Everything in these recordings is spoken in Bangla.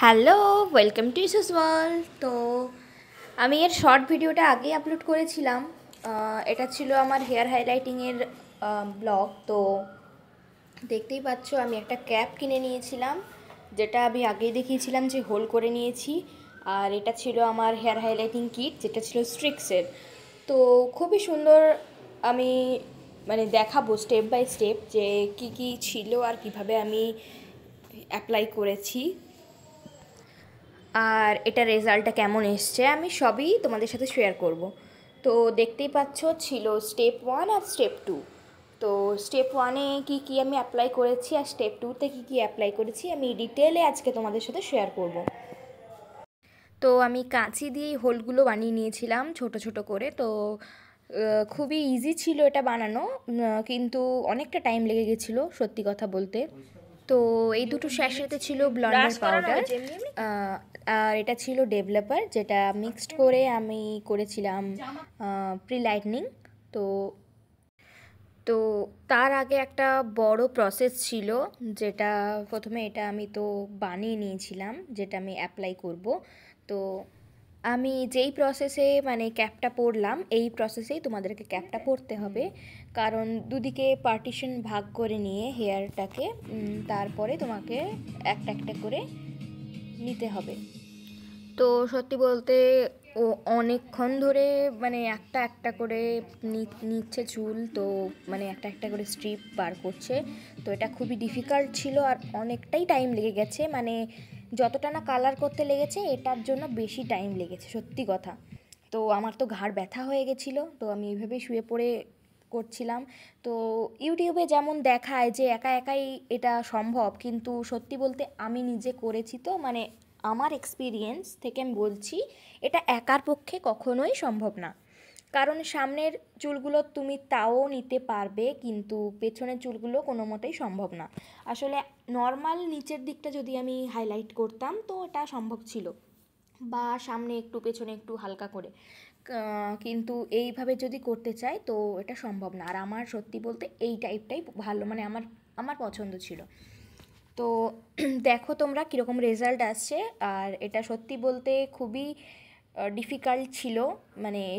হ্যালো, ওয়েলকাম টু ইসুস ওয়ার্ল্ড। তো আমি এর শর্ট ভিডিওটা আগেই আপলোড করেছিলাম। এটা ছিল আমার হেয়ার হাইলাইটিংয়ের ব্লগ। তো দেখতেই পাচ্ছ আমি একটা ক্যাপ কিনে নিয়েছিলাম, যেটা আমি আগেই দেখিয়েছিলাম যে হোল করে নিয়েছি। আর এটা ছিল আমার হেয়ার হাইলাইটিং কিট, যেটা ছিল স্ট্রিক্সের। তো খুবই সুন্দর। আমি দেখাবো স্টেপ বাই স্টেপ যে কি কি ছিল আর কিভাবে আমি অ্যাপ্লাই করেছি, আর এটা রেজাল্টটা কেমন এসছে আমি সবই তোমাদের সাথে শেয়ার করব। তো দেখতেই পাচ্ছ ছিল স্টেপ 1 আর স্টেপ 2। তো স্টেপ 1-এ কী কী আমি অ্যাপ্লাই করেছি আর স্টেপ 2-তে কী কী অ্যাপ্লাই করেছি আমি ডিটেলে আজকে তোমাদের সাথে শেয়ার করব। তো আমি কাঁচি দিয়েই হোলগুলো বানিয়ে নিয়েছিলাম ছোট ছোট করে। তো খুবই ইজি ছিল এটা বানানো, কিন্তু অনেকটা টাইম লেগে গেছিলো সত্যি কথা বলতে। তো এই দুটো স্যাশেতে ছিল ব্লন্ডার পাউডার, আর এটা ছিল ডেভেলপার, যেটা মিক্সড করে আমি করেছিলাম প্রি লাইটনিং। তো তো তার আগে একটা বড় প্রসেস ছিল, যেটা প্রথমে এটা আমি তো বানিয়ে নিয়েছিলাম, যেটা আমি অ্যাপ্লাই করব। তো আমি যেই প্রসেসে ক্যাপটা পরলাম, এই প্রসেসেই তোমাদেরকে ক্যাপটা পরতে হবে, কারণ দুদিকে পার্টিশন ভাগ করে নিয়ে হেয়ারটাকে তারপরে তোমাকে একটা একটা করে নিতে হবে। তো সত্যি বলতে ও অনেকক্ষণ ধরে একটা একটা করে নিচ্ছে চুল, তো একটা একটা করে স্ট্রিপ বার করছে। তো এটা খুবই ডিফিকাল্ট ছিল আর অনেকটাই টাইম লেগে গেছে, যতটা না কালার করতে লেগেছে এটার জন্য বেশি টাইম লেগেছে সত্যি কথা। তো আমার তো ঘাড় ব্যথা হয়ে গেছিলো, তো আমি এইভাবেই শুয়ে পড়ে করছিলাম। তো ইউটিউবে যেমন দেখায় যে একা একাই এটা সম্ভব, কিন্তু সত্যি বলতে আমি নিজে করেছি, তো আমার এক্সপিরিয়েন্স থেকে আমি বলছি এটা একার পক্ষে কখনোই সম্ভব না। কারণ সামনের চুলগুলো তুমি তাও নিতে পারবে, কিন্তু পেছনের চুলগুলো কোনো মতেই সম্ভব না। আসলে নর্মাল নিচের দিকটা যদি আমি হাইলাইট করতাম তো এটা সম্ভব ছিল, বা সামনে একটু পেছনে একটু হালকা করে, কিন্তু এইভাবে যদি করতে চাই তো এটা সম্ভব না। আর আমার সত্যি বলতে এই টাইপটাই ভালো, আমার আমার পছন্দ ছিল। তো দেখো তোমরা কীরকম রেজাল্ট আসছে। আর এটা সত্যি বলতে খুবই ডিফিকাল্ট ছিল,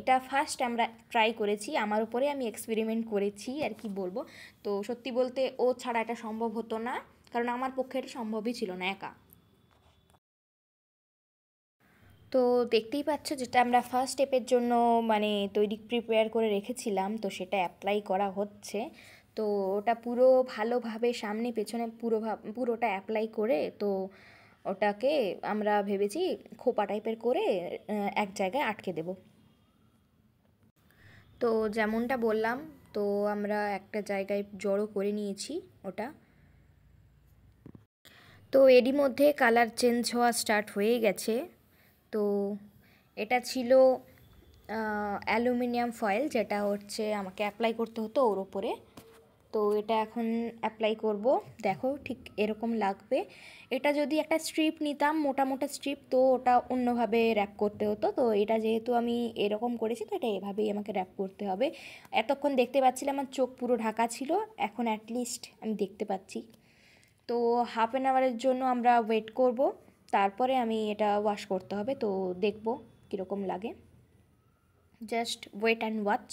এটা ফার্স্ট আমরা ট্রাই করেছি, আমার উপরে আমি এক্সপেরিমেন্ট করেছি আর কি বলবো। তো সত্যি বলতে ও ছাড়া এটা সম্ভব হতো না, কারণ আমার পক্ষে এটা সম্ভবই ছিল না একা। তো দেখতেই পাচ্ছ যেটা আমরা ফার্স্ট স্টেপের জন্য তৈরি প্রিপেয়ার করে রেখেছিলাম, তো সেটা অ্যাপ্লাই করা হচ্ছে। তো ওটা পুরো ভালোভাবে সামনে পেছনে পুরোটা অ্যাপ্লাই করে, তো ওটাকে আমরা ভেবেছি খোপা টাইপের করে এক জায়গায় আটকে দেব। তো যেমনটা বললাম, তো আমরা একটা জায়গায় জড়ো করে নিয়েছি ওটা। তো এরই মধ্যে কালার চেঞ্জ হওয়া স্টার্ট হয়ে গেছে। তো এটা ছিল অ্যালুমিনিয়াম ফয়েল, যেটা হচ্ছে আমাকে অ্যাপ্লাই করতে হতো ওর ওপরে। তো এটা এখন অ্যাপ্লাই করব। দেখো ঠিক এরকম লাগবে। এটা যদি একটা স্ট্রিপ নিতাম, মোটা মোটা স্ট্রিপ, তো ওটা অন্যভাবে র্যাপ করতে হতো। তো এটা যেহেতু আমি এরকম করেছি, তো এটা এভাবেই আমাকে র্যাপ করতে হবে। এতক্ষণ দেখতে পাচ্ছিলাম আমার চোখ পুরো ঢাকা ছিল, এখন অ্যাটলিস্ট আমি দেখতে পাচ্ছি। তো হাফ অ্যান আওয়ারের জন্য আমরা ওয়েট করব, তারপরে আমি এটা ওয়াশ করতে হবে। তো দেখব কীরকম লাগে, জাস্ট ওয়েট অ্যান্ড ওয়াচ।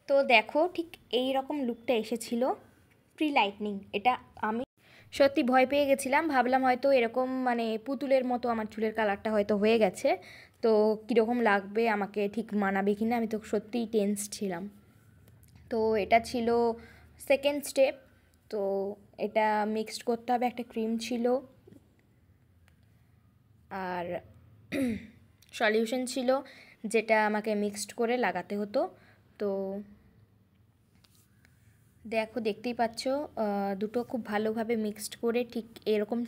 তো দেখো ঠিক এই রকম লুকটা এসেছিলো প্রি লাইটনিং। এটা আমি সত্যি ভয় পেয়ে গেছিলাম, ভাবলাম হয়তো এরকম পুতুলের মতো আমার চুলের কালারটা হয়তো হয়ে গেছে, তো কীরকম লাগবে, আমাকে ঠিক মানাবে কি না, আমি তো সত্যিই টেন্স ছিলাম। তো এটা ছিল সেকেন্ড স্টেপ। তো এটা মিক্সড করতে হবে, একটা ক্রিম ছিল আর সলিউশন ছিল, যেটা আমাকে মিক্সড করে লাগাতে হতো। তো দেখো দেখতেই পাচ্ছ দুটো খুব ভালোভাবে মিক্সড করে ঠিক এরকম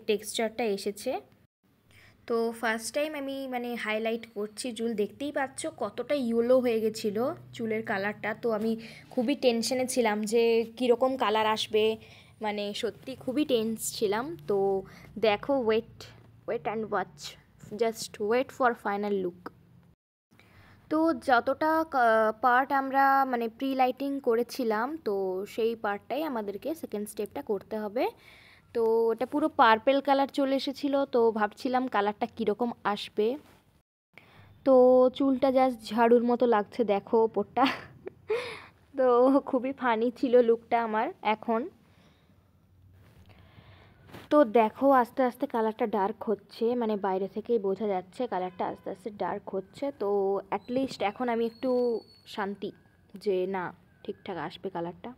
টেক্সচারটা এসেছে। তো ফার্স্ট টাইম আমি হাইলাইট করছি চুল, দেখতেই পাচ্ছ কতটা ইয়েলো হয়ে গেছিলো চুলের কালারটা। তো আমি খুবই টেনশনে ছিলাম যে কীরকম কালার আসবে, সত্যি খুবই টেন্স ছিলাম। তো দেখো wait and watch, just wait for final look. তো যতটা পার্ট আমরা প্রি লাইটিং করেছিলাম, তো সেই পার্টটাই আমাদেরকে সেকেন্ড স্টেপটা করতে হবে। তো ওটা পুরো পার্পেল কালার চলে এসেছিলো, তো ভাবছিলাম কালারটা কীরকম আসবে। তো চুলটা জাস্ট ঝাড়ুর মতো লাগছে, দেখো ওপরটা। তো খুবই ফানি ছিল লুকটা আমার এখন। তো দেখো আস্তে আস্তে কালারটা ডার্ক হচ্ছে, মানে বাইরে থেকেই বোঝা যাচ্ছে কালারটা আস্তে আস্তে ডার্ক হচ্ছে। তো অ্যাটলিস্ট এখন আমি একটু শান্তি যে না, ঠিকঠাক আসবে কালারটা।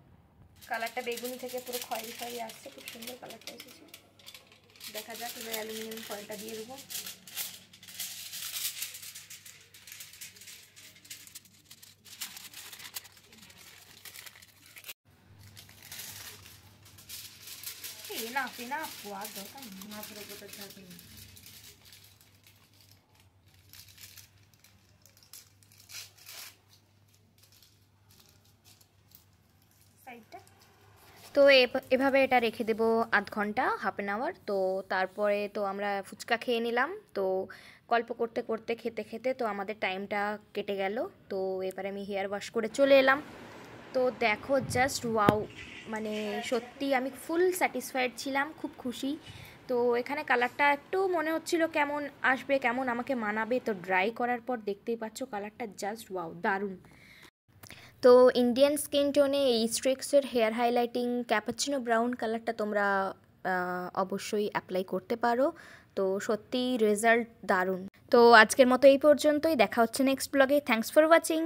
কালারটা বেগুনি থেকে পুরো খয়েরি খয়েরি আসছে, খুব সুন্দর কালারটা এসেছে। দেখা যাক, এবার অ্যালুমিনিয়াম ফয়েলটা দিয়ে দেবো। Enough, enough, guarda, un altro potato. তো এভাবে এটা রেখে দেবো আধ ঘন্টা, হাফ অ্যান আওয়ার। তো তারপরে তো আমরা ফুচকা খেয়ে নিলাম। তো গল্প করতে করতে খেতে খেতে তো আমাদের টাইমটা কেটে গেল। তো এবারে আমি হেয়ার ওয়াশ করে চলে এলাম। তো দেখো জাস্ট ওয়াও, মানে সত্যি আমি ফুল স্যাটিসফাইড ছিলাম, খুব খুশি। তো এখানে কালারটা একটু মনে হচ্ছিল কেমন আসবে, কেমন আমাকে মানাবে। তো ড্রাই করার পর দেখতেই পাচ্ছ কালারটা জাস্ট ওয়াও, দারুণ। তো ইন্ডিয়ান স্কিন টোনে এই স্ট্রিক্সের হেয়ার হাইলাইটিং ক্যাপাচিনো ব্রাউন কালারটা তোমরা অবশ্যই অ্যাপ্লাই করতে পারো। তো সত্যি রেজাল্ট দারুণ। তো আজকের মতো এই পর্যন্তই, দেখা হচ্ছে নেক্সট ব্লগে। Thanks for watching.